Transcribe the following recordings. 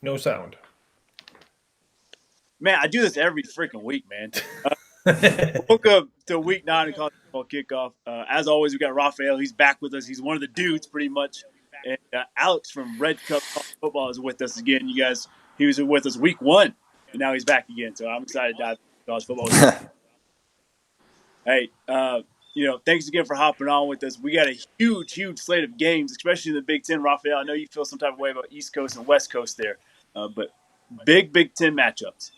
No sound. Man, I do this every freaking week, man. Welcome to week 9 of college football kickoff. As always, we got Raphael. He's back with us. He's one of the dudes, pretty much. And Alex from Red Cup College Football is with us again. You guys, he was with us week 1, and now he's back again. So I'm excited to dive into college football. Hey, thanks again for hopping on with us. We got a huge slate of games, especially in the Big Ten. Raphael, I know you feel some type of way about East Coast and West Coast there, but big Big Ten matchups.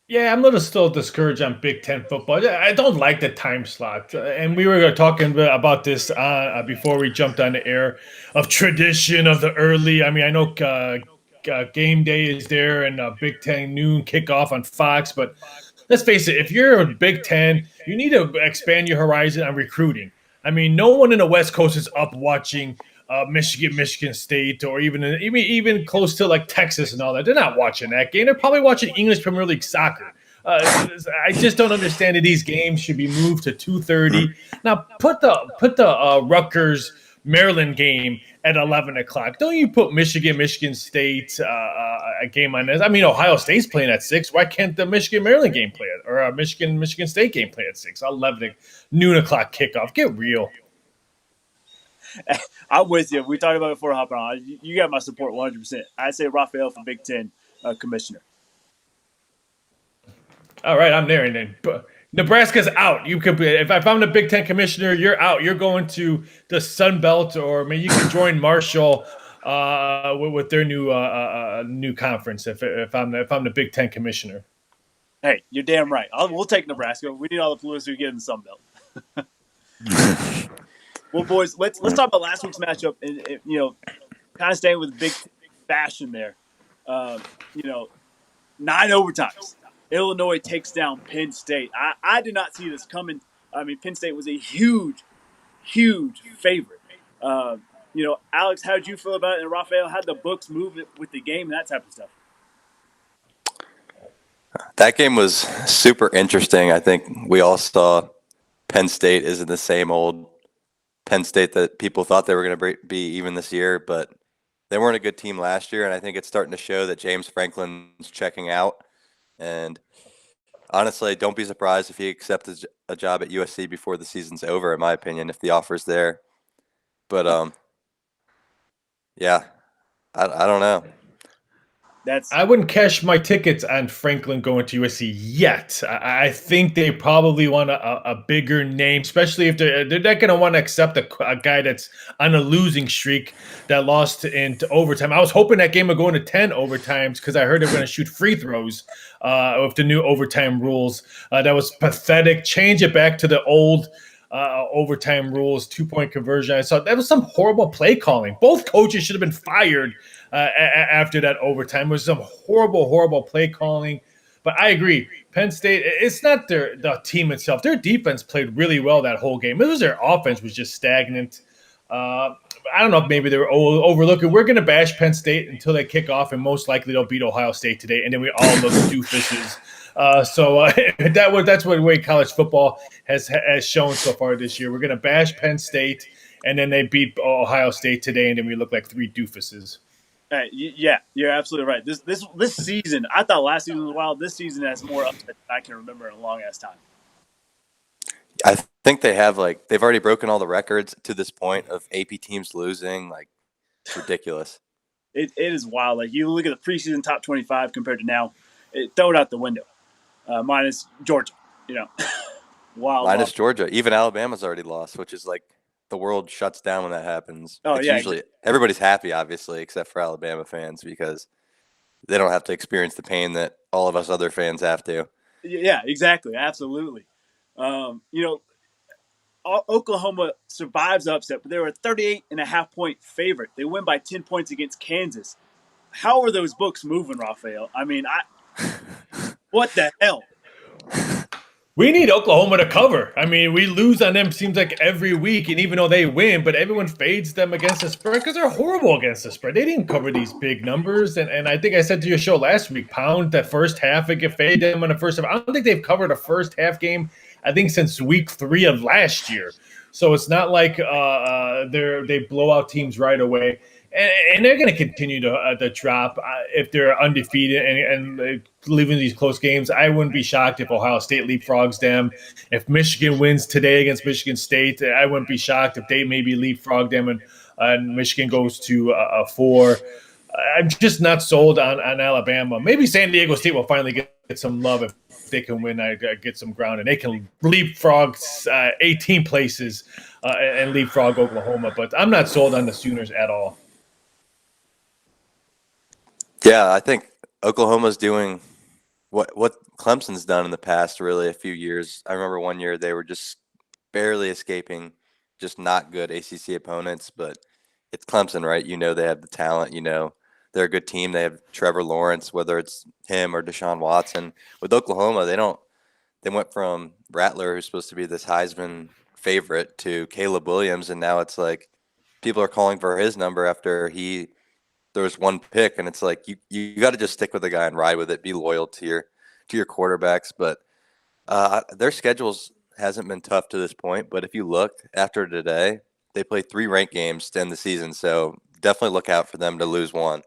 Yeah, I'm a little still discouraged on Big Ten football. I don't like the time slot. And we were talking about this before we jumped on the air of tradition of the early. I mean, I know game day is there and Big Ten noon kickoff on Fox, but let's face it, if you're a Big Ten, you need to expand your horizon on recruiting. I mean, no one in the West Coast is up watching Michigan State, or even close to like Texas and all that. They're not watching that game. They're probably watching English Premier League soccer. I just don't understand that these games should be moved to 2:30. Now put the Rutgers Maryland game at 11 o'clock. Don't you put Michigan State a game on this? I mean, Ohio State's playing at 6. Why can't the Michigan Maryland game play at, or Michigan State game play at 6? 11 noon o'clock kickoff. Get real. I'm with you. We talked about it before hopping on. You got my support 100%. I say Raphael for Big Ten commissioner. All right, I'm there. And then Nebraska's out. You could be, if I'm the Big Ten commissioner, you're out. You're going to the Sun Belt, or maybe you can join Marshall with their new conference. If I'm the Big Ten commissioner. Hey, you're damn right. We'll take Nebraska. We need all the publicity we get in the Sun Belt. Well, boys, let's talk about last week's matchup, and kind of staying with big fashion there. 9 overtimes. Illinois takes down Penn State. I did not see this coming. I mean, Penn State was a huge favorite. Alex, how did you feel about it? And Raphael, how'd the books move with the game and that type of stuff? That game was super interesting. I think we all saw Penn State isn't the same old Penn State that people thought they were going to be even this year, but they weren't a good team last year, and I think it's starting to show that James Franklin's checking out. And honestly, don't be surprised if he accepts a job at USC before the season's over, in my opinion, if the offer's there. But, I don't know. I wouldn't cash my tickets on Franklin going to USC yet. I think they probably want a bigger name, especially if they're not going to want to accept a guy that's on a losing streak that lost into overtime. I was hoping that game would go into 10 overtimes because I heard they're going to shoot free throws with the new overtime rules. That was pathetic. Change it back to the old overtime rules, 2-point conversion. I saw that was some horrible play calling. Both coaches should have been fired after that overtime. It was some horrible play calling. But I agree. Penn State, it's not the team itself. Their defense played really well that whole game. It was their offense was just stagnant. I don't know if maybe they were overlooking. We're going to bash Penn State until they kick off, and most likely they'll beat Ohio State today, and then we all look doofuses. That's what the way college football has shown so far this year. We're going to bash Penn State, and then they beat Ohio State today, and then we look like 3 doofuses. Yeah, you're absolutely right. This season, I thought last season was wild. This season has more upset than I can remember in a long ass time. I think they've already broken all the records to this point of AP teams losing. Like, it's ridiculous. It is wild. Like, you look at the preseason top 25 compared to now, throw it out the window. Minus Georgia, wild. Minus Georgia. Even Alabama's already lost, which is like the world shuts down when that happens. Usually everybody's happy, obviously, except for Alabama fans because they don't have to experience the pain that all of us other fans have to. Yeah, exactly. Absolutely. Oklahoma survives the upset, but they were a 38.5-point favorite. They win by 10 points against Kansas. How are those books moving, Raphael? I mean, What the hell? We need Oklahoma to cover. I mean, we lose on them seems like every week, and even though they win, but everyone fades them against the spread because they're horrible against the spread. They didn't cover these big numbers, and I think I said to your show last week, pound that first half and get fade them in the first half. I don't think they've covered a first half game, I think, since week 3 of last year. So it's not like they blow out teams right away. And they're going to continue to drop if they're undefeated and leaving these close games. I wouldn't be shocked if Ohio State leapfrogs them. If Michigan wins today against Michigan State, I wouldn't be shocked if they maybe leapfrog them and Michigan goes to a 4. I'm just not sold on Alabama. Maybe San Diego State will finally get some love if they can win, get some ground, and they can leapfrog 18 places and leapfrog Oklahoma. But I'm not sold on the Sooners at all. Yeah, I think Oklahoma's doing what Clemson's done in the past, really, a few years. I remember one year they were just barely escaping just not good ACC opponents, but it's Clemson, right? You know they have the talent. You know they're a good team. They have Trevor Lawrence, whether it's him or Deshaun Watson. With Oklahoma, they went from Rattler, who's supposed to be this Heisman favorite, to Caleb Williams, and now it's like people are calling for his number after there was one pick, and it's like you got to just stick with the guy and ride with it. Be loyal to your quarterbacks. But their schedules hasn't been tough to this point. But if you look after today, they play 3 ranked games to end the season. So definitely look out for them to lose one.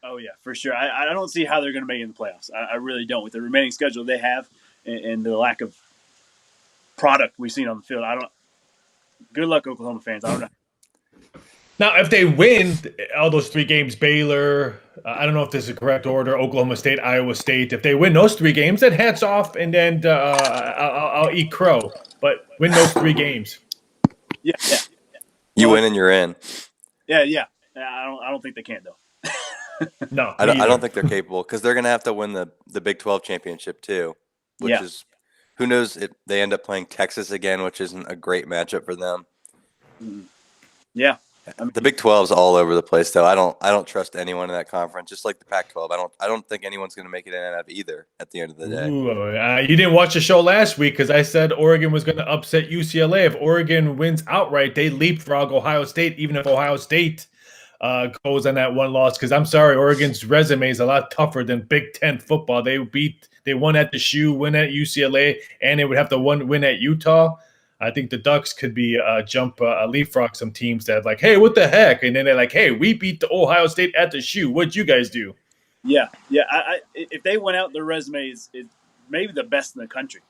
Oh yeah, for sure. I don't see how they're going to make it in the playoffs. I really don't with the remaining schedule they have and the lack of product we've seen on the field. Good luck, Oklahoma fans. I don't know. Now, if they win all those 3 games, Baylor, I don't know if this is the correct order, Oklahoma State, Iowa State. If they win those 3 games, then hats off, and then I'll eat crow. But win those 3 games. Yeah. You win and you're in. Yeah. I don't think they can though. No, I don't think they're capable because they're going to have to win the Big 12 championship too, which is who knows if they end up playing Texas again, which isn't a great matchup for them. Yeah. The Big 12 is all over the place, though. I don't trust anyone in that conference. Just like the Pac-12, I don't think anyone's going to make it in and out of either. At the end of the day, you didn't watch the show last week because I said Oregon was going to upset UCLA. If Oregon wins outright, they leapfrog Ohio State, even if Ohio State goes on that one loss. Because I'm sorry, Oregon's resume is a lot tougher than Big Ten football. They won at the shoe, win at UCLA, and they would have to win at Utah. I think the Ducks could be leapfrog some teams that like, hey, what the heck? And then they're like, hey, we beat the Ohio State at the shoe. What'd you guys do? Yeah. If they went out, their resume is maybe the best in the country,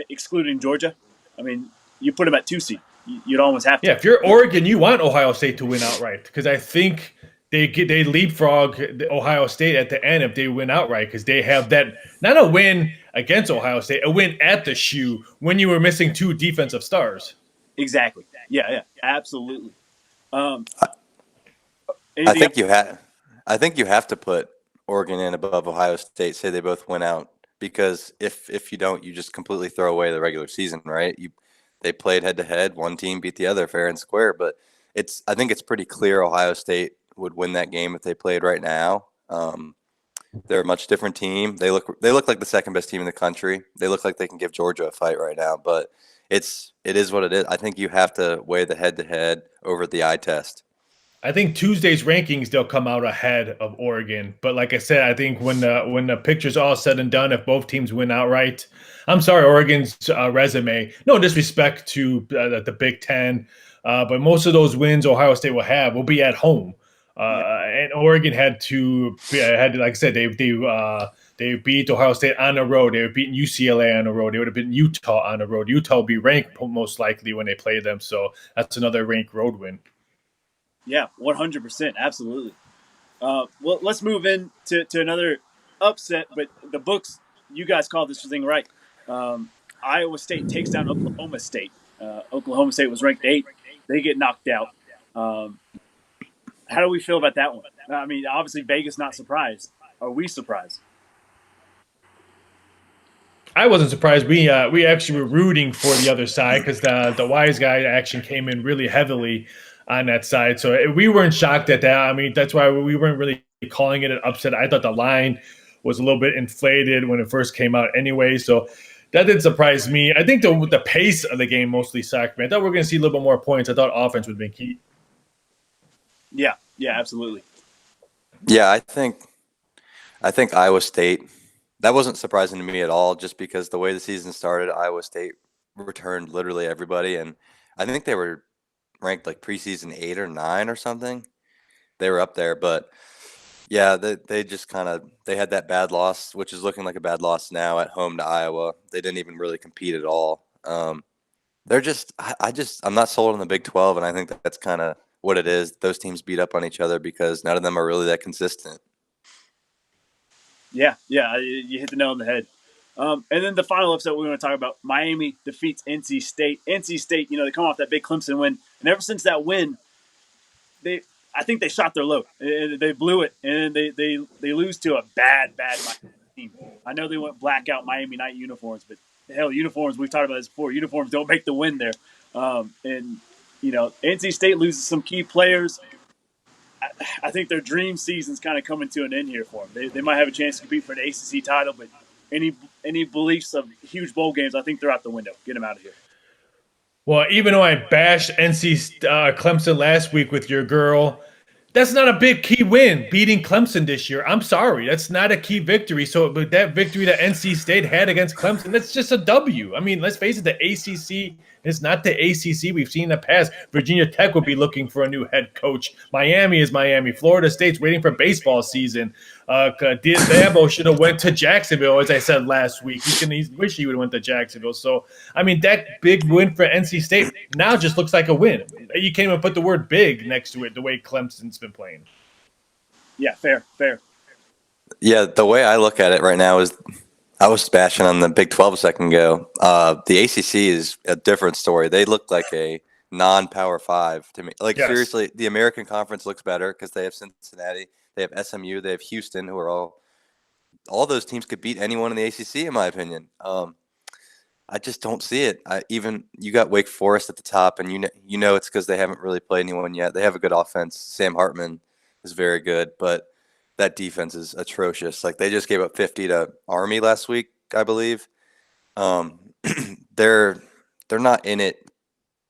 excluding Georgia. I mean, you put them at 2 seed. You'd almost have to. Yeah, if you're Oregon, you want Ohio State to win outright because I think they leapfrog the Ohio State at the end if they win outright because they have that not a win against Ohio State, a win at the shoe when you were missing 2 defensive stars. Exactly. Yeah, absolutely. I think you have to put Oregon in above Ohio State. Say they both win out because if you don't, you just completely throw away the regular season, right? They played head to head. One team beat the other fair and square, but I think it's pretty clear Ohio State would win that game if they played right now. They're a much different team. They look like the second best team in the country. They look like they can give Georgia a fight right now, but it is what it is. I think you have to weigh the head to head over the eye test. I think Tuesday's rankings they'll come out ahead of Oregon, but like I said, I think when the picture's all said and done, if both teams win outright, I'm sorry, Oregon's resume. No disrespect to the Big Ten, but most of those wins Ohio State will be at home. And Oregon had to, like I said, they beat Ohio State on the road. They were beating UCLA on the road. They would have been Utah on the road. Utah will be ranked most likely when they play them. So that's another ranked road win. Yeah, 100%. Absolutely. Well, let's move in to another upset, but the books, you guys called this thing right. Iowa State takes down Oklahoma State. Oklahoma State was ranked 8th. They get knocked out. How do we feel about that one? I mean, obviously Vegas not surprised. Are we surprised? I wasn't surprised. We actually were rooting for the other side because the wise guy action came in really heavily on that side. So we weren't shocked at that. I mean, that's why we weren't really calling it an upset. I thought the line was a little bit inflated when it first came out anyway. So that did surprise me. I think the pace of the game mostly sucked me. I thought we were going to see a little bit more points. I thought offense would be key. Yeah, absolutely. Yeah, I think Iowa State, that wasn't surprising to me at all, just because the way the season started, Iowa State returned literally everybody, and I think they were ranked like preseason 8 or 9 or something. They were up there, but yeah, they just they had that bad loss, which is looking like a bad loss now at home to Iowa. They didn't even really compete at all. They're just I'm not sold on the Big 12, and I think that's kind of what it is. Those teams beat up on each other because none of them are really that consistent. Yeah, you hit the nail on the head. And then the final upset we want to talk about: Miami defeats NC State. NC State, they come off that big Clemson win, and ever since that win, I think they shot their load. They blew it, and they lose to a bad Miami team. I know they went blackout Miami night uniforms, but hell, uniforms, we've talked about this before. Uniforms don't make the win there. And NC State loses some key players. I think their dream season's kind of coming to an end here for them. They might have a chance to compete for the ACC title, but any beliefs of huge bowl games, I think they're out the window. Get them out of here. Well, even though I bashed Clemson last week with your girl, that's not a big key win, beating Clemson this year. I'm sorry. That's not a key victory. So, but that victory that NC State had against Clemson, that's just a W. I mean, let's face it, the ACC is not the ACC we've seen in the past. Virginia Tech would be looking for a new head coach. Miami is Miami. Florida State's waiting for baseball season. Dabo should have went to Jacksonville, as I said last week. He wish he would have went to Jacksonville. So, I mean, that big win for NC State now just looks like a win. You can't even put the word big next to it the way Clemson's been playing. Yeah, fair. Yeah, the way I look at it right now is, I was bashing on the Big 12 a second ago. The ACC is a different story. They look like a non-Power 5 to me. Like, yes. Seriously, the American Conference looks better because they have Cincinnati, they have SMU, they have Houston, who are all those teams could beat anyone in the ACC, in my opinion. I just don't see it. You got Wake Forest at the top, and you know it's because they haven't really played anyone yet. They have a good offense. Sam Hartman is very good, but that defense is atrocious. Like, they just gave up 50 to Army last week, I believe. They're not in it.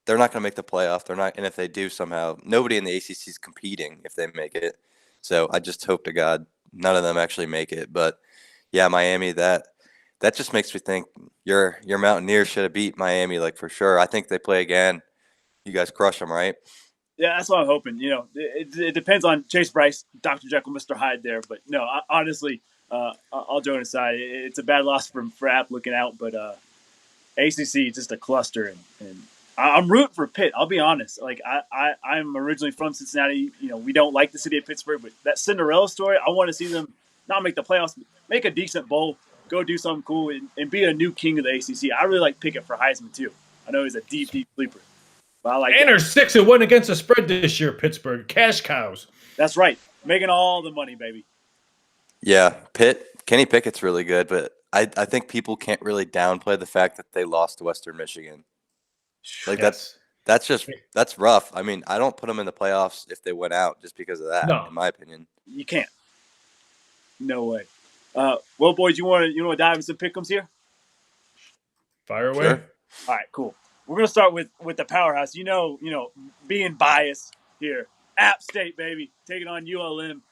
They're not going to make the playoff. They're not, and if they do somehow, nobody in the ACC is competing if they make it. So I just hope to God none of them actually make it. But yeah, Miami, that just makes me think your Mountaineers should have beat Miami, like, for sure. I think they play again. You guys crush them, right? Yeah, that's what I'm hoping. It depends on Chase Bryce, Dr. Jekyll, Mr. Hyde there. But no, honestly, all joking aside, it's a bad loss for App looking out. But ACC is just a cluster, and I'm rooting for Pitt. I'll be honest. Like, I'm originally from Cincinnati. We don't like the city of Pittsburgh, but that Cinderella story, I want to see them not make the playoffs, make a decent bowl, go do something cool, and be a new king of the ACC. I really like Pickett for Heisman too. I know he's a deep sleeper. And they're 6-1 against the spread this year, Pittsburgh. Cash cows. That's right. Making all the money, baby. Yeah, Kenny Pickett's really good, but I think people can't really downplay the fact that they lost to Western Michigan. Like, yes. That's rough. I mean, I don't put them in the playoffs if they went out just because of that, in my opinion. You can't. No way. Well, boys, you want to dive into some pick'ems here? Fire away. Sure. All right, cool. We're going to start with the powerhouse. Being biased here. App State, baby. Taking on ULM.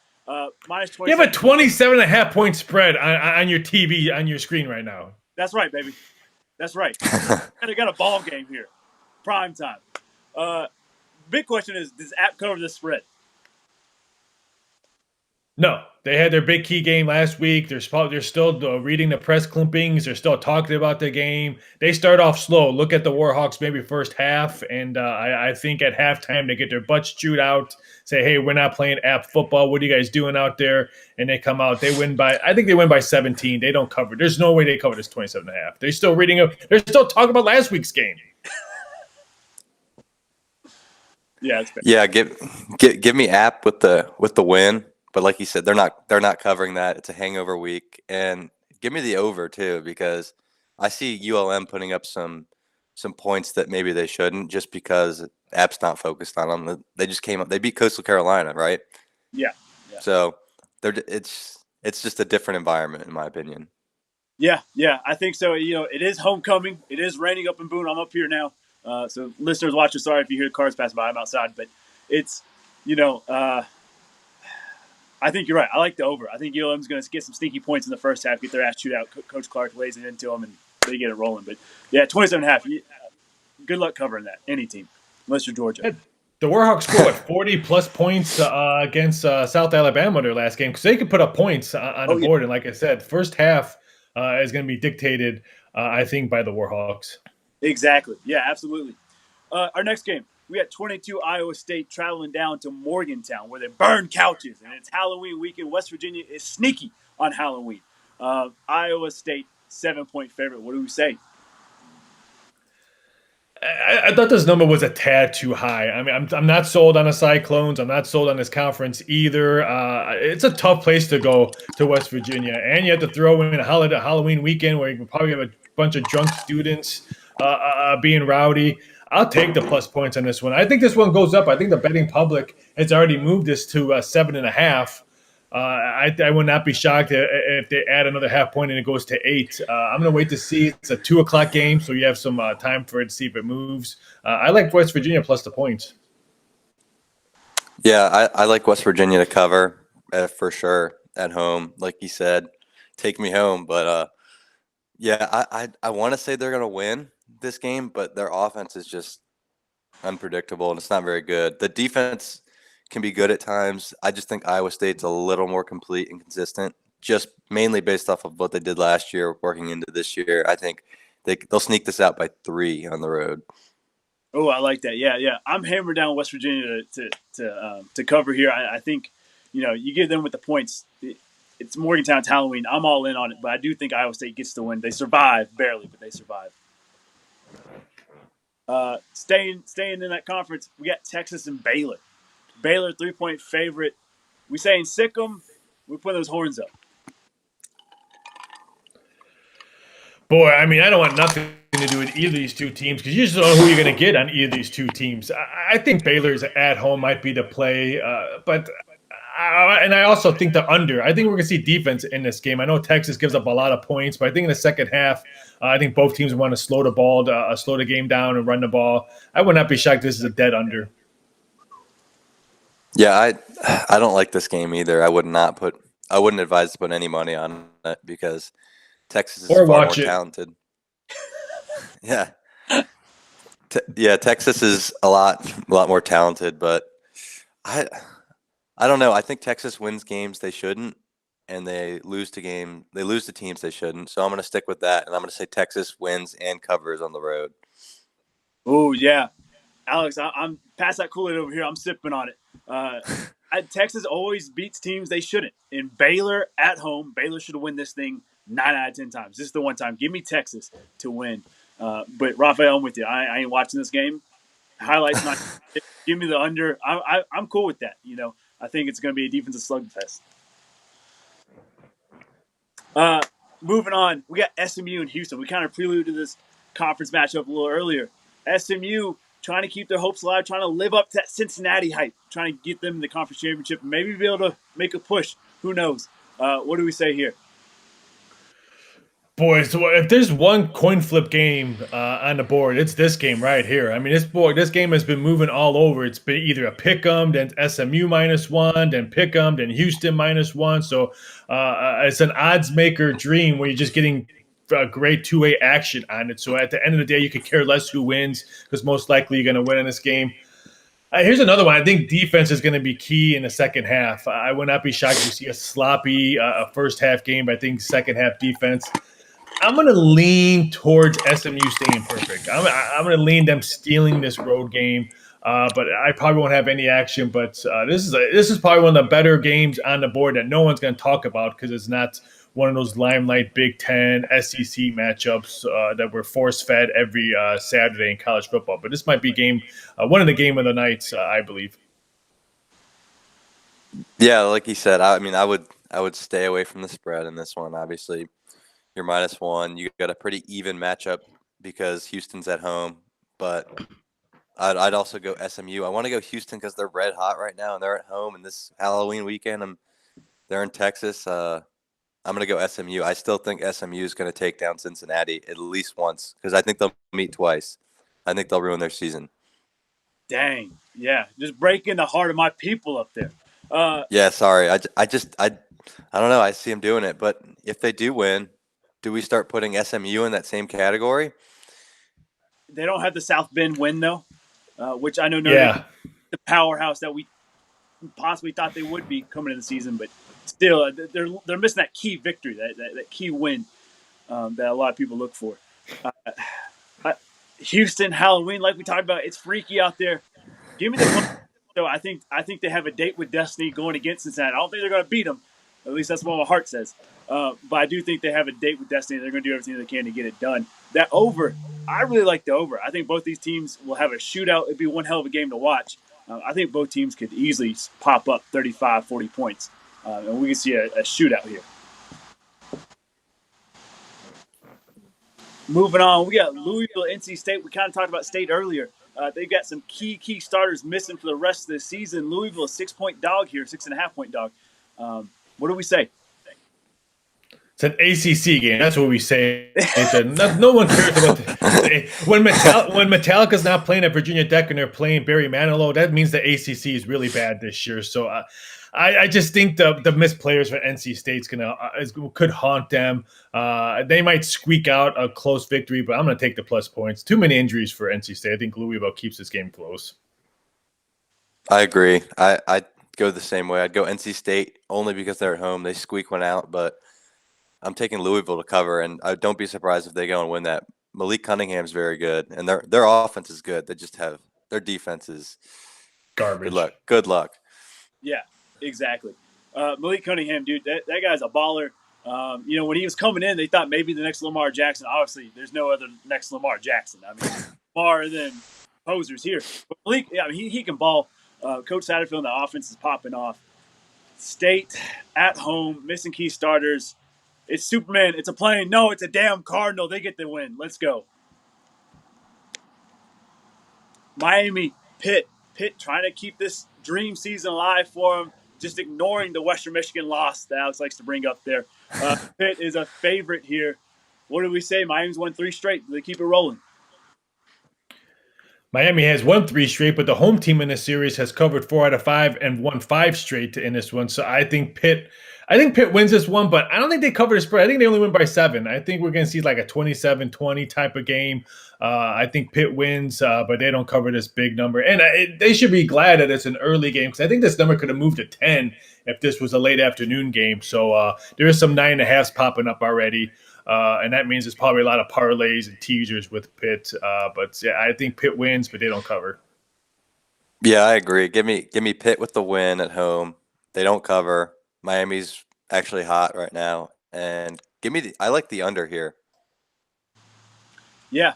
Minus 20. You have a 27.5-point spread on your TV, on your screen right now. That's right, baby. That's right. They got a ball game here. Prime time. Big question is, does App cover this spread? No, they had their big key game last week. They're still reading the press clippings. They're still talking about the game. They start off slow. Look at the Warhawks maybe first half, and I think at halftime they get their butts chewed out, say, hey, we're not playing App football. What are you guys doing out there? And they come out. I think they win by 17. They don't cover. There's no way they cover this 27.5. They're still they're still talking about last week's game. Yeah, it's bad. Yeah, give me App with the win. But like you said, they're not covering that. It's a hangover week, and give me the over too, because I see ULM putting up some points that maybe they shouldn't, just because App's not focused on them. They just came up. They beat Coastal Carolina, right? Yeah. So it's it's just a different environment, in my opinion. Yeah, I think so. It is homecoming. It is raining up in Boone. I'm up here now. So listeners watching, sorry if you hear the cars pass by. I'm outside, but it's, I think you're right. I like the over. I think ULM's going to get some sneaky points in the first half, get their ass chewed out. Coach Clark lays it into them, and they get it rolling. But yeah, 27.5. Good luck covering that. Any team, unless you're Georgia. The Warhawks scored 40 plus points against South Alabama in their last game because they could put up points on the board. And like I said, first half is going to be dictated, I think, by the Warhawks. Exactly. Yeah, absolutely. Our next game, we got 22 Iowa State traveling down to Morgantown where they burn couches. And it's Halloween weekend. West Virginia is sneaky on Halloween. Iowa State, 7-point favorite. What do we say? I thought this number was a tad too high. I mean, I'm not sold on the Cyclones. I'm not sold on this conference either. It's a tough place to go to West Virginia, and you have to throw in a Halloween weekend where you can probably have a bunch of drunk students being rowdy. I'll take the plus points on this one. I think this one goes up. I think the betting public has already moved this to 7.5. I would not be shocked if they add another half point and it goes to 8. I'm going to wait to see. It's a 2:00 game, so you have some time for it to see if it moves. I like West Virginia plus the points. Yeah, I like West Virginia to cover for sure at home. Like you said, take me home. But yeah, I want to say they're going to win this game, but their offense is just unpredictable and it's not very good. The defense can be good at times. I just think Iowa State's a little more complete and consistent, just mainly based off of what they did last year, working into this year. I think they'll sneak this out by 3 on the road. Oh, I like that. Yeah. I'm hammered down West Virginia to cover here. I think, you give them with the points. It's Morgantown, it's Halloween. I'm all in on it, but I do think Iowa State gets the win. They survive barely, but they survive. Staying in that conference, we got Texas and Baylor. Baylor 3-point favorite. We saying sick 'em. We put those horns up. Boy, I mean, I don't want nothing to do with either of these two teams because you just don't know who you're going to get on either of these two teams. I think Baylor's at home might be the play, and I also think the under. I think we're going to see defense in this game. I know Texas gives up a lot of points, but I think in the second half, I think both teams want to slow the game down and run the ball. I would not be shocked if this is a dead under. Yeah, I don't like this game either. I wouldn't advise to put any money on it because Texas is far more talented. Yeah. Texas is a lot more talented, but I don't know. I think Texas wins games they shouldn't, and they lose to teams they shouldn't. So I'm going to stick with that, and I'm going to say Texas wins and covers on the road. Oh, yeah. Alex, I'm past that Kool-Aid over here. I'm sipping on it. Texas always beats teams they shouldn't. In Baylor at home, Baylor should win this thing 9 out of 10 times. This is the one time. Give me Texas to win. But Raphael, I'm with you. I ain't watching this game. Highlights not. Give me the under. I'm cool with that. I think it's going to be a defensive slugfest. Moving on, we got SMU and Houston. We kind of preluded this conference matchup a little earlier. SMU trying to keep their hopes alive, trying to live up to that Cincinnati hype, trying to get them in the conference championship, and maybe be able to make a push. Who knows? What do we say here? Boy, so if there's one coin flip game on the board, it's this game right here. I mean, this game has been moving all over. It's been either a pick'em, then SMU -1, then pick'em, then Houston -1. So it's an odds maker dream where you're just getting great two-way action on it. So at the end of the day, you could care less who wins because most likely you're going to win in this game. Here's another one. I think defense is going to be key in the second half. I would not be shocked if you see a sloppy first half game, but I think second half defense. I'm going to lean towards SMU staying perfect. I'm going to lean them stealing this road game, but I probably won't have any action. But this is probably one of the better games on the board that no one's going to talk about because it's not one of those limelight Big Ten SEC matchups that were force-fed every Saturday in college football. But this might be one of the game of the nights, I believe. Yeah, like you said, I mean, I would stay away from the spread in this one. Obviously, you're -1. You got a pretty even matchup because Houston's at home, but I'd also go SMU. I want to go Houston because they're red hot right now and they're at home. And this Halloween weekend, they're in Texas. I'm going to go SMU. I still think SMU is going to take down Cincinnati at least once because I think they'll meet twice. I think they'll ruin their season. Dang, yeah, just breaking the heart of my people up there. Yeah, sorry. I don't know. I see them doing it. But if they do win, do we start putting SMU in that same category? They don't have the South Bend win though, which I know Notre Dame, Yeah. the powerhouse that we possibly thought they would be coming into the season, but still, they're missing that key victory, that key win that a lot of people look for. Houston Halloween, like we talked about, it's freaky out there. Give me the Clemson. So I think they have a date with destiny going against Cincinnati. I don't think they're going to beat them. At least that's what my heart says. But I do think they have a date with destiny. They're going to do everything they can to get it done. That over, I really like the over. I think both these teams will have a shootout. It'd be one hell of a game to watch. I think both teams could easily pop up 35, 40 points. And we can see a shootout here. Moving on, we got Louisville, NC State. We kind of talked about State earlier. They've got some key starters missing for the rest of the season. Louisville, a 6-point dog here, 6.5-point dog. What do we say? It's an ACC game. That's what we say. No one cares about when Metallica's not playing at Virginia Tech and they're playing Barry Manilow. That means the ACC is really bad this year. So I just think the missed players for NC State's could haunt them. They might squeak out a close victory, but I'm going to take the plus points. Too many injuries for NC State. I think Louisville keeps this game close. I agree. I'd go the same way. I'd go NC State only because they're at home. They squeak one out, but I'm taking Louisville to cover, and I don't be surprised if they go and win that. Malik Cunningham's very good, and their offense is good. They just have their defense is garbage. Good luck. Yeah, exactly. Malik Cunningham, dude, that guy's a baller. When he was coming in, they thought maybe the next Lamar Jackson. Obviously, there's no other next Lamar Jackson. I mean, Lamar than posers here. But Malik, he can ball. Coach Satterfield and the offense is popping off. State at home, missing key starters. It's Superman. It's a plane. No, it's a damn Cardinal. They get the win. Let's go. Miami, Pitt. Pitt trying to keep this dream season alive for them. Just ignoring the Western Michigan loss that Alex likes to bring up there. Pitt is a favorite here. What do we say? Miami's won 3 straight. Do they keep it rolling? Miami has won 3 straight, but the home team in this series has covered 4 out of 5 and won 5 straight in this one. So I think Pitt wins this one, but I don't think they cover the spread. I think they only win by 7. I think we're going to see like a 27-20 type of game. I think Pitt wins, but they don't cover this big number. And they should be glad that it's an early game because I think this number could have moved to 10 if this was a late afternoon game. So there is some 9.5s popping up already. And that means there's probably a lot of parlays and teasers with Pitt. But yeah, I think Pitt wins, but they don't cover. Yeah, I agree. Give me Pitt with the win at home. They don't cover. Miami's actually hot right now, and I like the under here. Yeah,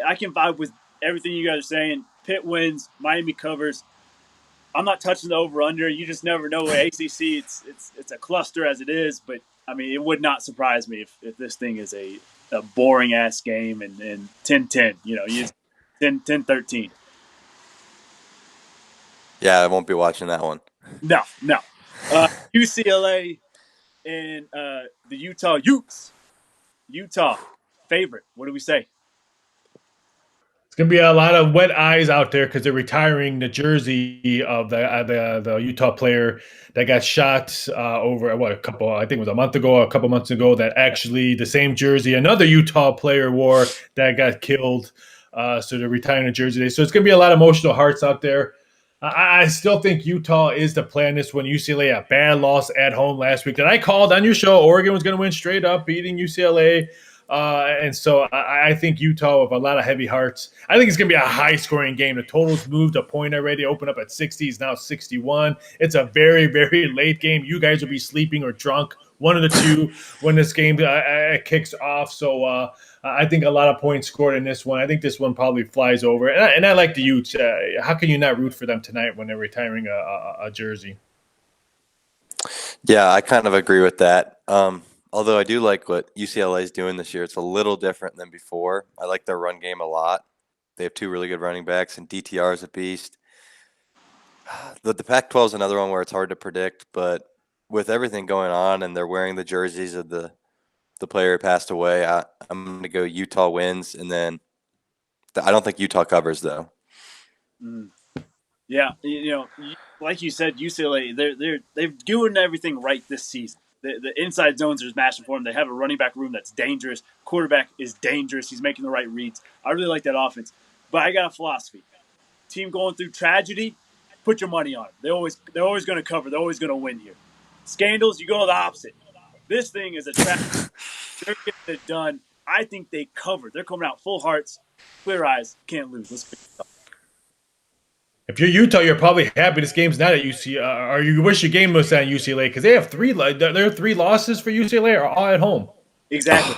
I can vibe with everything you guys are saying. Pitt wins, Miami covers. I'm not touching the over under. You just never know. ACC, it's a cluster as it is, but I mean, it would not surprise me if this thing is a boring ass game and 10-10. You 10-13. Yeah, I won't be watching that one. No. UCLA and the Utah Utes. Utah favorite. What do we say? It's going to be a lot of wet eyes out there because they're retiring the jersey of the Utah player that got shot over a couple months ago. That actually the same jersey another Utah player wore that got killed. So they're retiring the jersey. So it's going to be a lot of emotional hearts out there. I still think Utah is the play on this one. UCLA, a bad loss at home last week that I called on your show. Oregon was going to win straight up, beating UCLA. And so I think Utah with a lot of heavy hearts. I think it's going to be a high-scoring game. The total's moved a point already. Open up at 60. It's now 61. It's a very, very late game. You guys will be sleeping or drunk, one of the two, when this game kicks off. So I think a lot of points scored in this one. I think this one probably flies over. And I like the Utes. How can you not root for them tonight when they're retiring a jersey? Yeah, I kind of agree with that. Although I do like what UCLA is doing this year. It's a little different than before. I like their run game a lot. They have 2 really good running backs, and DTR is a beast. The Pac-12 is another one where it's hard to predict, but with everything going on, and they're wearing the jerseys of the player who passed away, I'm going to go Utah wins, and then I don't think Utah covers though. Mm. Yeah, like you said, UCLA they're doing everything right this season. The inside zones are smashing for them. They have a running back room that's dangerous. Quarterback is dangerous. He's making the right reads. I really like that offense. But I got a philosophy. Team going through tragedy, put your money on them. They're always going to cover. They're always going to win here. Scandals, you go the opposite. This thing is a tragedy. They're getting it done. I think they cover. They're coming out full hearts, clear eyes, can't lose. Let's pick it up. If you're Utah, you're probably happy this game's not at UCLA, or you wish your game was at UCLA because they have their three losses for UCLA are all at home. Exactly.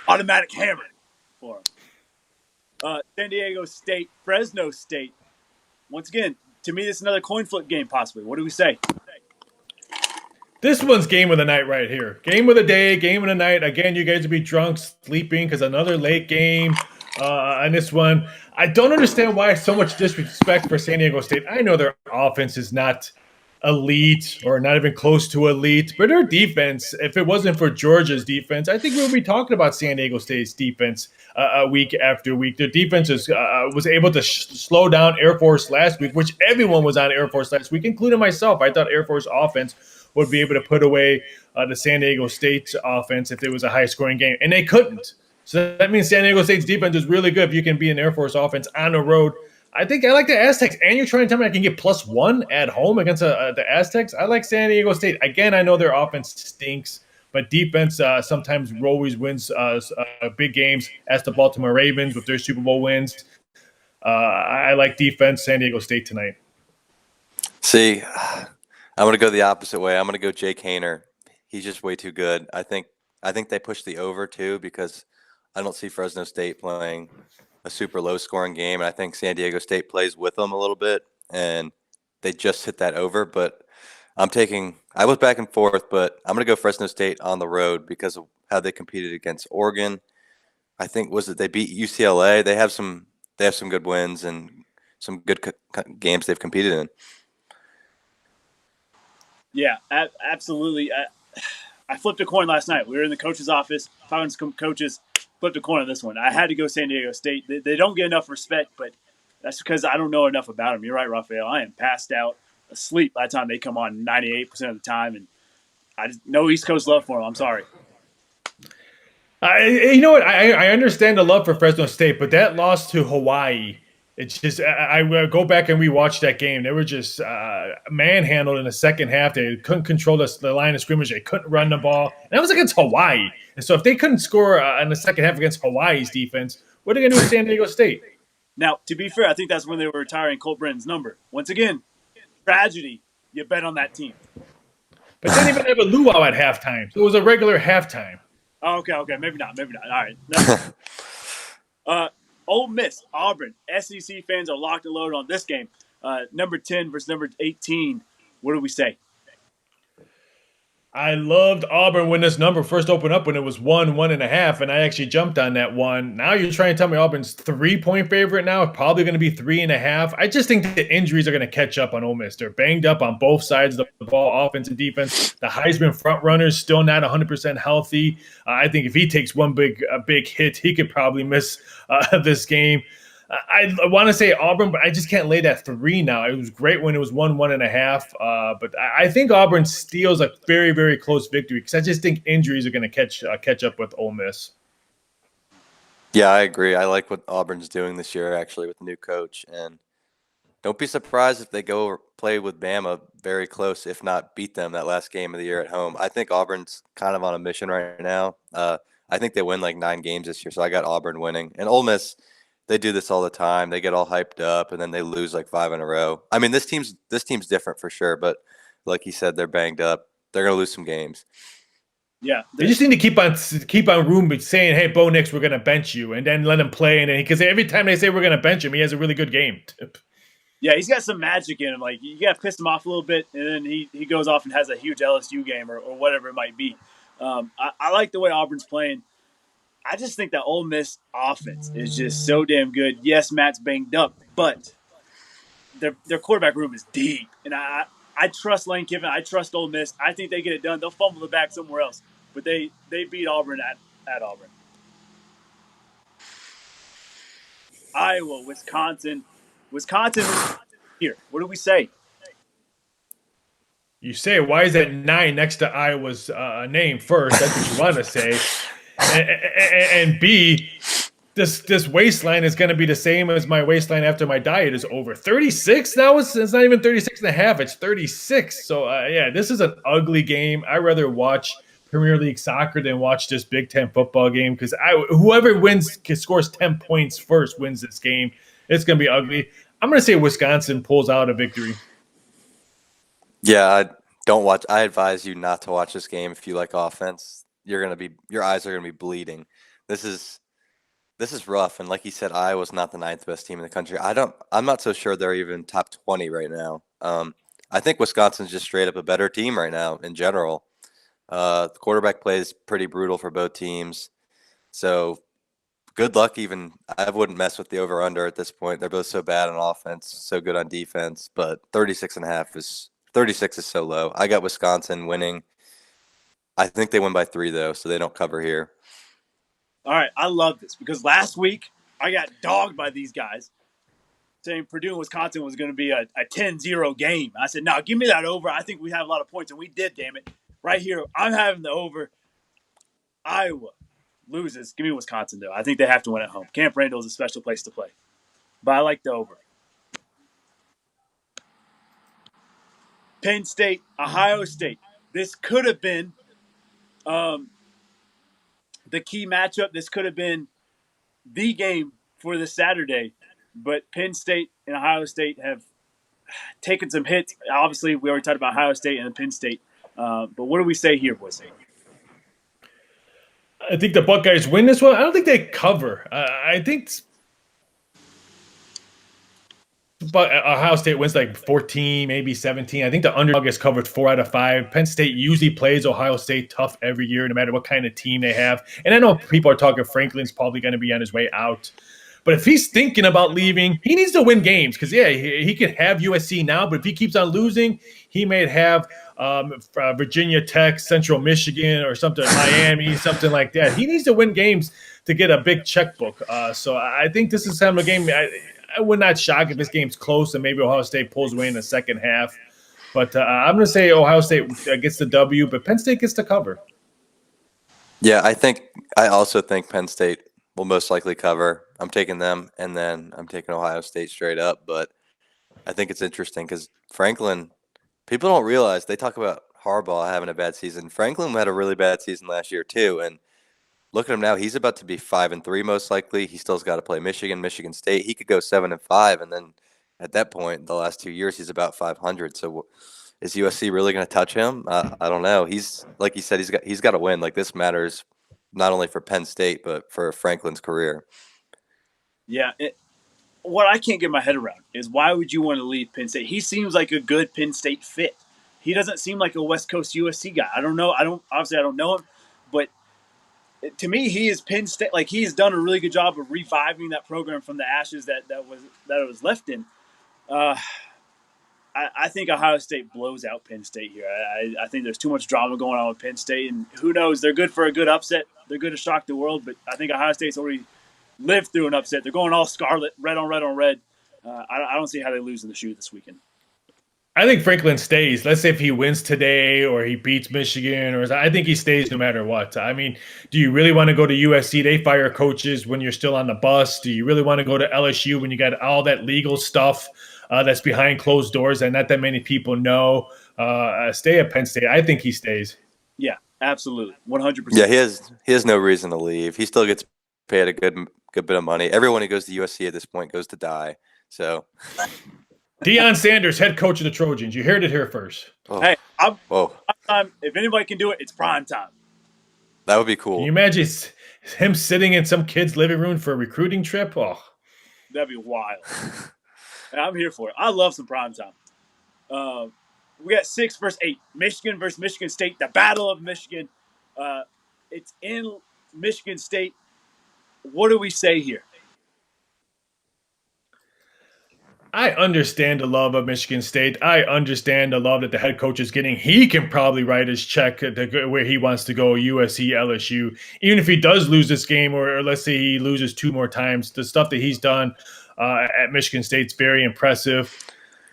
Automatic hammer for them. San Diego State, Fresno State. Once again, to me, this is another coin flip game, possibly. What do we say? This one's game of the night right here. Game of the day, game of the night. Again, you guys will be drunk, sleeping because another late game on this one. I don't understand why so much disrespect for San Diego State. I know their offense is not elite or not even close to elite, but their defense, if it wasn't for Georgia's defense, I think we would be talking about San Diego State's defense week after week. Their defense was able to slow down Air Force last week, which everyone was on Air Force last week, including myself. I thought Air Force offense would be able to put away the San Diego State offense if it was a high-scoring game, and they couldn't. So that means San Diego State's defense is really good if you can be an Air Force offense on the road. I think I like the Aztecs, and you're trying to tell me I can get +1 at home against the Aztecs? I like San Diego State. Again, I know their offense stinks, but defense sometimes always wins big games, as the Baltimore Ravens with their Super Bowl wins. I like defense, San Diego State tonight. See, I'm going to go the opposite way. I'm going to go Jake Haener. He's just way too good. I think they push the over too because I don't see Fresno State playing a super low scoring game. And I think San Diego State plays with them a little bit and they just hit that over. But I was back and forth, but I'm going to go Fresno State on the road because of how they competed against Oregon. I think they beat UCLA. They have some good wins and some good games they've competed in. Yeah, absolutely. I flipped a coin last night. We were in the coach's office, talking to some coaches, flipped a coin on this one. I had to go San Diego State. They don't get enough respect, but that's because I don't know enough about them. You're right, Raphael. I am passed out, asleep by the time they come on 98% of the time, and I just no East Coast love for them. I'm sorry. You know what? I understand the love for Fresno State, but that loss to Hawaii, it's just I go back and rewatch that game. They were just manhandled in the second half. They couldn't control the line of scrimmage. They couldn't run the ball. And that was against Hawaii. And so if they couldn't score in the second half against Hawaii's defense, what are they going to do with San Diego State? Now, to be fair, I think that's when they were retiring Colt Brennan's number. Once again, tragedy. You bet on that team. But they didn't even have a luau at halftime. So it was a regular halftime. Oh, okay. Maybe not. All right. Ole Miss, Auburn. SEC fans are locked and loaded on this game. Number 10 versus number 18. What do we say? I loved Auburn when this number first opened up when it was 1.5, and I actually jumped on that one. Now you're trying to tell me Auburn's 3-point favorite now? It's probably going to be 3.5. I just think the injuries are going to catch up on Ole Miss. They're banged up on both sides of the ball, offense and defense. The Heisman front runner is still not 100% healthy. I think if he takes one big hit, he could probably miss this game. I want to say Auburn, but I just can't lay that 3 now. It was great when it was 1.5, but I think Auburn steals a very, very close victory because I just think injuries are going to catch up with Ole Miss. Yeah, I agree. I like what Auburn's doing this year, actually, with the new coach. And don't be surprised if they go play with Bama very close, if not beat them that last game of the year at home. I think Auburn's kind of on a mission right now. I think they win like 9 games this year, so I got Auburn winning. And Ole Miss, they do this all the time. They get all hyped up, and then they lose like 5 in a row. I mean, this team's different for sure, but like you said, they're banged up. They're going to lose some games. Yeah, they just need to keep on room saying, "Hey, Bo Nix, we're going to bench you," and then let him play. And because every time they say we're going to bench him, he has a really good game. Yeah, he's got some magic in him. Like you got to piss him off a little bit, and then he goes off and has a huge LSU game or whatever it might be. I like the way Auburn's playing. I just think that Ole Miss offense is just so damn good. Yes, Matt's banged up, but their quarterback room is deep. And I trust Lane Kiffin. I trust Ole Miss. I think they get it done. They'll fumble the bag somewhere else, but they beat Auburn at Auburn. Iowa, Wisconsin. Wisconsin here. What do we say? You say, why is that 9 next to Iowa's name first? That's what you want to say. And B, this waistline is going to be the same as my waistline after my diet is over. 36 now? It's not even 36 and a half. It's 36. So, yeah, this is an ugly game. I'd rather watch Premier League soccer than watch this Big Ten football game because whoever scores 10 points first wins this game. It's going to be ugly. I'm going to say Wisconsin pulls out a victory. Yeah, I advise you not to watch this game if you like offense. Your eyes are gonna be bleeding. This is rough, and like you said, Iowa's not the 9th best team in the country. I'm not so sure they're even top 20 right now. I think Wisconsin's just straight up a better team right now in general. The quarterback play is pretty brutal for both teams, so good luck. Even I wouldn't mess with the over under at this point. They're both so bad on offense, so good on defense, but 36 is so low. I got Wisconsin winning. I think they win by 3 though, so they don't cover here. All right, I love this because last week I got dogged by these guys saying Purdue and Wisconsin was going to be a 10-0 game. I said, no, give me that over. I think we have a lot of points, and we did, damn it. Right here, I'm having the over. Iowa loses. Give me Wisconsin, though. I think they have to win at home. Camp Randall is a special place to play. But I like the over. Penn State, Ohio State. This could have been the key matchup. This could have been the game for this Saturday. But Penn State and Ohio State have taken some hits. Obviously, we already talked about Ohio State and Penn State. But what do we say here, boys? I think the Buckeyes win this one. I don't think they cover. I think but Ohio State wins like 14, maybe 17. I think the underdog gets covered 4 out of 5. Penn State usually plays Ohio State tough every year, no matter what kind of team they have. And I know people are talking Franklin's probably going to be on his way out. But if he's thinking about leaving, he needs to win games because, yeah, he can have USC now, but if he keeps on losing, he may have Virginia Tech, Central Michigan, or something, Miami, something like that. He needs to win games to get a big checkbook. So I think this is kind of a game. I would not shock if this game's close and maybe Ohio State pulls away in the second half. But I'm going to say Ohio State gets the W, but Penn State gets the cover. Yeah, I also think Penn State will most likely cover. I'm taking them, and then I'm taking Ohio State straight up. But I think it's interesting because Franklin, people don't realize they talk about Harbaugh having a bad season. Franklin had a really bad season last year too, and look at him now. He's about to be 5-3 most likely. He still's got to play Michigan, Michigan State. He could go 7-5, and then at that point, the last 2 years, he's about 500. So is USC really going to touch him? I don't know. He's like you said, he's got to win. Like this matters not only for Penn State but for Franklin's career. Yeah. What I can't get my head around is why would you want to leave Penn State? He seems like a good Penn State fit. He doesn't seem like a West Coast USC guy. I don't know. I don't know him, but to me, he is Penn State. Like he's done a really good job of reviving that program from the ashes that it was left in. I think Ohio State blows out Penn State here. I think there's too much drama going on with Penn State, and who knows? They're good for a good upset. They're good to shock the world, but I think Ohio State's already lived through an upset. They're going all scarlet, red on red on red. I don't see how they lose in the shoe this weekend. I think Franklin stays. Let's say if he wins today or he beats Michigan, I think he stays no matter what. I mean, do you really want to go to USC? They fire coaches when you're still on the bus. Do you really want to go to LSU when you got all that legal stuff that's behind closed doors and not that many people know? Stay at Penn State. I think he stays. Yeah, absolutely, 100%. Yeah, he has no reason to leave. He still gets paid a good bit of money. Everyone who goes to USC at this point goes to die. So. Deion Sanders, head coach of the Trojans. You heard it here first. Oh. Hey, if anybody can do it, it's prime time. That would be cool. Can you imagine him sitting in some kid's living room for a recruiting trip? Oh, that'd be wild. I'm here for it. I love some prime time. We got 6 versus 8. Michigan versus Michigan State. The Battle of Michigan. It's in Michigan State. What do we say here? I understand the love of Michigan State. I understand the love that the head coach is getting. He can probably write his check to go where he wants to go, USC, LSU. Even if he does lose this game, or let's say he loses two more times, the stuff that he's done at Michigan State's very impressive.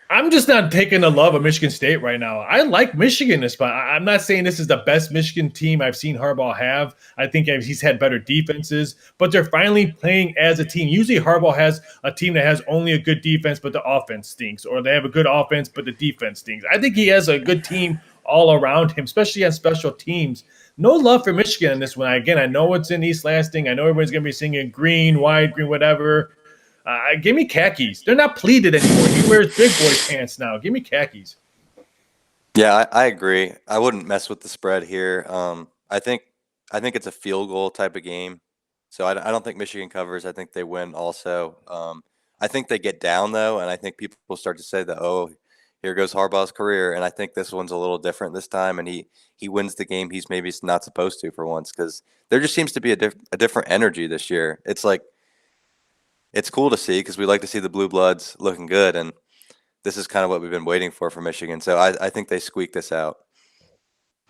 I'm just not taking the love of Michigan State right now. I like Michigan this spot. I'm not saying this is the best Michigan team I've seen Harbaugh have. I think he's had better defenses, but they're finally playing as a team. Usually Harbaugh has a team that has only a good defense, but the offense stinks, or they have a good offense, but the defense stinks. I think he has a good team all around him, especially on special teams. No love for Michigan in this one. Again, I know it's in East Lansing. I know everyone's going to be singing green, white, green, whatever. Give me khakis. They're not pleated anymore. He wears big boy pants now. Give me khakis. Yeah, I agree. I wouldn't mess with the spread here. I think it's a field goal type of game, so I don't think Michigan covers. I think they win also. I think they get down though, and I think people will start to say that, oh, here goes Harbaugh's career, and I think this one's a little different this time, and he wins the game he's maybe not supposed to for once, because there just seems to be a different energy this year. It's like it's cool to see because we like to see the blue bloods looking good, and this is kind of what we've been waiting for Michigan. So I think they squeak this out.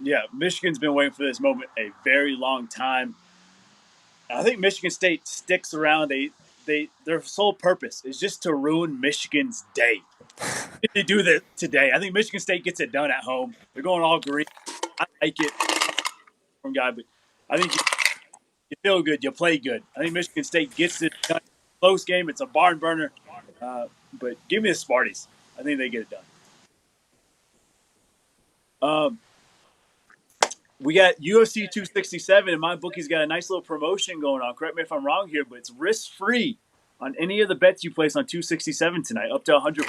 Yeah, Michigan's been waiting for this moment a very long time. I think Michigan State sticks around. Their sole purpose is just to ruin Michigan's day. They do that today. I think Michigan State gets it done at home. They're going all green. I like it, from guy, but I think you feel good, you play good. I think Michigan State gets it done. Close game. It's a barn burner, but give me the Sparties. I think they get it done. We got UFC 267, and my bookie's got a nice little promotion going on. Correct me if I'm wrong here, but it's risk free on any of the bets you place on 267 tonight, up to $100.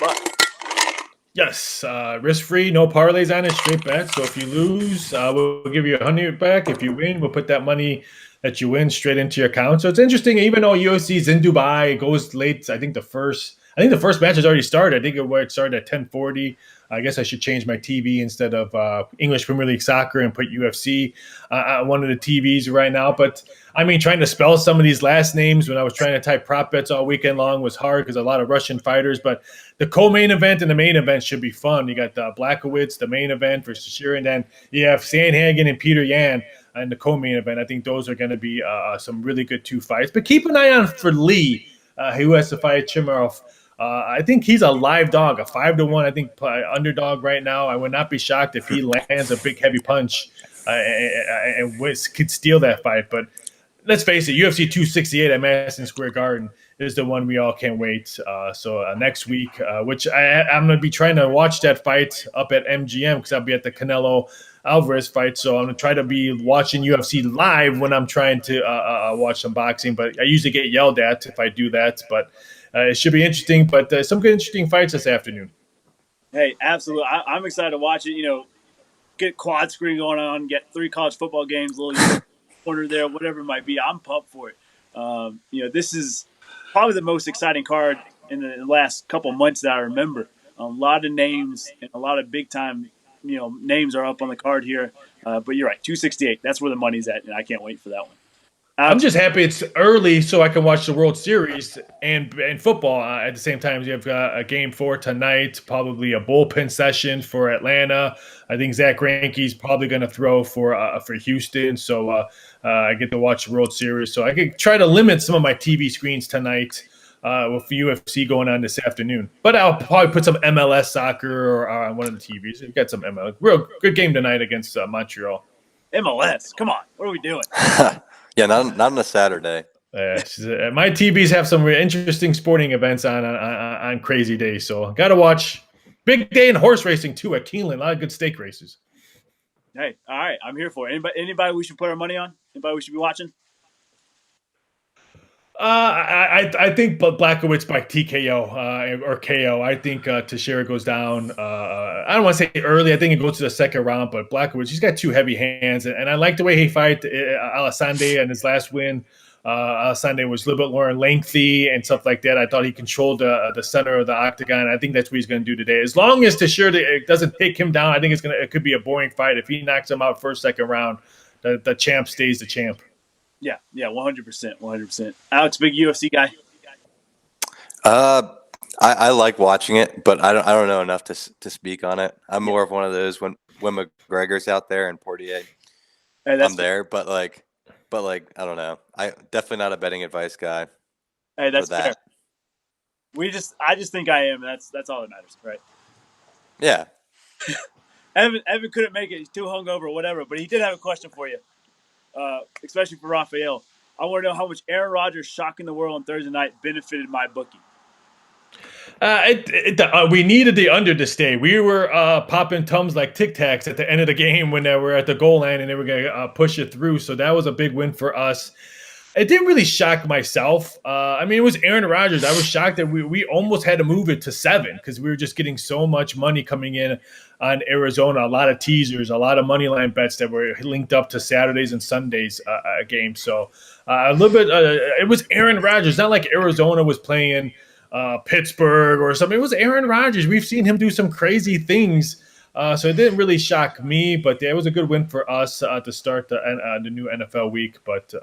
Yes, risk free, no parlays on it, straight bets. So if you lose, we'll give you 100 back. If you win, we'll put that money that you win straight into your account. So it's interesting. Even though UFC is in Dubai, it goes late. I think the first match has already started. I think it started at 10:40. I guess I should change my TV instead of English Premier League soccer and put UFC on one of the TVs right now. But I mean, trying to spell some of these last names when I was trying to type prop bets all weekend long was hard because a lot of Russian fighters. But the co-main event and the main event should be fun. You got Blackowitz, the main event versus Sheeran, and then you have Sandhagen and Peter Yan in the co-main event. I think those are going to be some really good two fights. But keep an eye on for Lee, who has to fight Chimarov. I think he's a live dog, a 5-1. I think underdog right now. I would not be shocked if he lands a big heavy punch and could steal that fight. But let's face it, UFC 268 at Madison Square Garden is the one we all can't wait. So next week, which I'm going to be trying to watch that fight up at MGM because I'll be at the Canelo Alvarez fight. So I'm going to try to be watching UFC live when I'm trying to watch some boxing. But I usually get yelled at if I do that. But it should be interesting. But some good interesting fights this afternoon. Hey, absolutely. I'm excited to watch it. Get quad screen going on, get 3 college football games, a little corner there, whatever it might be. I'm pumped for it. This is probably the most exciting card in the last couple months that I remember. A lot of names and a lot of big time, names are up on the card here. But you're right, 268. That's where the money's at, and I can't wait for that one. I'm just happy it's early so I can watch the World Series and football at the same time. You have a Game 4 tonight, probably a bullpen session for Atlanta. I think Zach Greinke's probably going to throw for Houston, so I get to watch the World Series. So I can try to limit some of my TV screens tonight with UFC going on this afternoon. But I'll probably put some MLS soccer or on one of the TVs. We've got some MLS. Real good game tonight against Montreal. MLS, come on. What are we doing? Yeah, not on a Saturday. My TVs have some interesting sporting events on crazy days, so got to watch. Big day in horse racing too at Keeneland. A lot of good stake races. Hey, all right, I'm here for it. Anybody we should put our money on? Anybody we should be watching? I think Blackowitz by TKO or KO. I think Teixeira goes down. I don't want to say early. I think it goes to the second round. But Blackowitz, he's got 2 heavy hands, and I like the way he fight Alessandro in his last win. Alessandro was a little bit more lengthy and stuff like that. I thought he controlled the center of the octagon. I think that's what he's going to do today. As long as Teixeira doesn't take him down, I think it could be a boring fight. If he knocks him out first, second round, the champ stays the champ. Yeah, 100%. Alex, big UFC guy. I like watching it, but I don't know enough to speak on it. I'm more of one of those when McGregor's out there and Portier, Hey, I'm there. But I don't know. I definitely not a betting advice guy Hey, for that's fair. that. I just think I am. That's all that matters, right? Yeah. Evan couldn't make it. He's too hungover or whatever, but he did have a question for you, especially for Raphael. I want to know how much Aaron Rodgers shocking the world on Thursday night benefited my bookie. We needed the under to stay. We were popping Tums like Tic Tacs at the end of the game when they were at the goal line and they were going to push it through. So that was a big win for us. It didn't really shock myself. I mean, it was Aaron Rodgers. I was shocked that we almost had to move it to 7 because we were just getting so much money coming in on Arizona. A lot of teasers, a lot of money line bets that were linked up to Saturdays and Sundays games. So a little bit. It was Aaron Rodgers. Not like Arizona was playing Pittsburgh or something. It was Aaron Rodgers. We've seen him do some crazy things. So it didn't really shock me, but it was a good win for us to start the new NFL week. But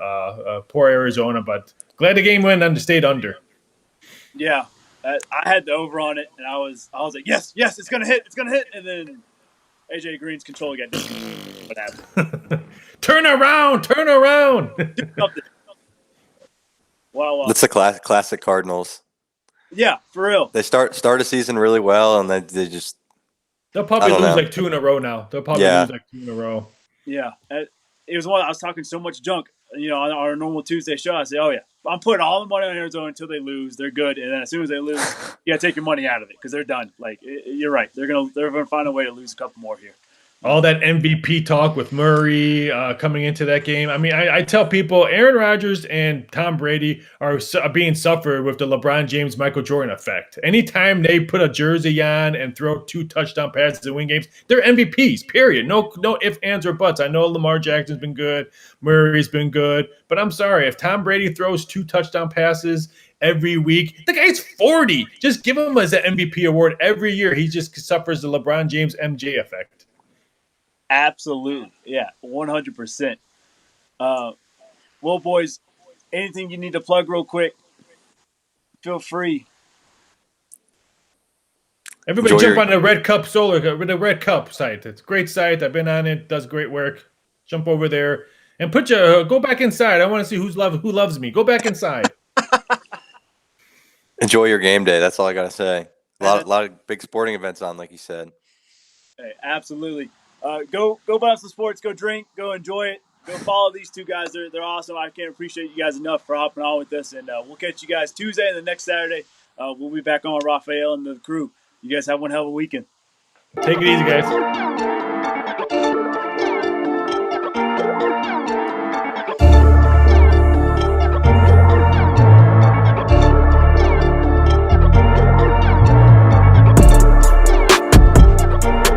poor Arizona, but glad the game went and stayed under. Yeah, I had the over on it, and I was like, yes, it's gonna hit, and then AJ Green's control again. What happened? Turn around! Wow. That's the classic Cardinals. Yeah, for real. They start a season really well, and they just they'll probably lose like 2 in a row now. Yeah, it was one I was talking so much junk. On our normal Tuesday show, I say, "Oh yeah, I'm putting all the money on Arizona until they lose. They're good, and then as soon as they lose, you got to take your money out of it because they're done. Like you're right, they're gonna find a way to lose a couple more here." All that MVP talk with Murray coming into that game. I mean, I tell people Aaron Rodgers and Tom Brady are being suffered with the LeBron James, Michael Jordan effect. Anytime they put a jersey on and throw 2 touchdown passes and win games, they're MVPs, period. No ifs, ands, or buts. I know Lamar Jackson's been good. Murray's been good. But I'm sorry, if Tom Brady throws 2 touchdown passes every week, the guy's 40. Just give him as an MVP award every year. He just suffers the LeBron James MJ effect. Absolutely. Yeah, 100%. Well, boys, anything you need to plug real quick, feel free. Everybody jump on the Red Cup the Red Cup site. It's a great site. I've been on it. Does great work. Jump over there and go back inside. I want to see who loves me. Go back inside. Enjoy your game day. That's all I got to say. A lot of big sporting events on, like you said. Hey, absolutely. Go buy some sports. Go drink. Go enjoy it. Go follow these 2 guys. They're awesome. I can't appreciate you guys enough for hopping on with us. And we'll catch you guys Tuesday and the next Saturday. We'll be back on Raphael and the crew. You guys have one hell of a weekend. Take it easy, guys.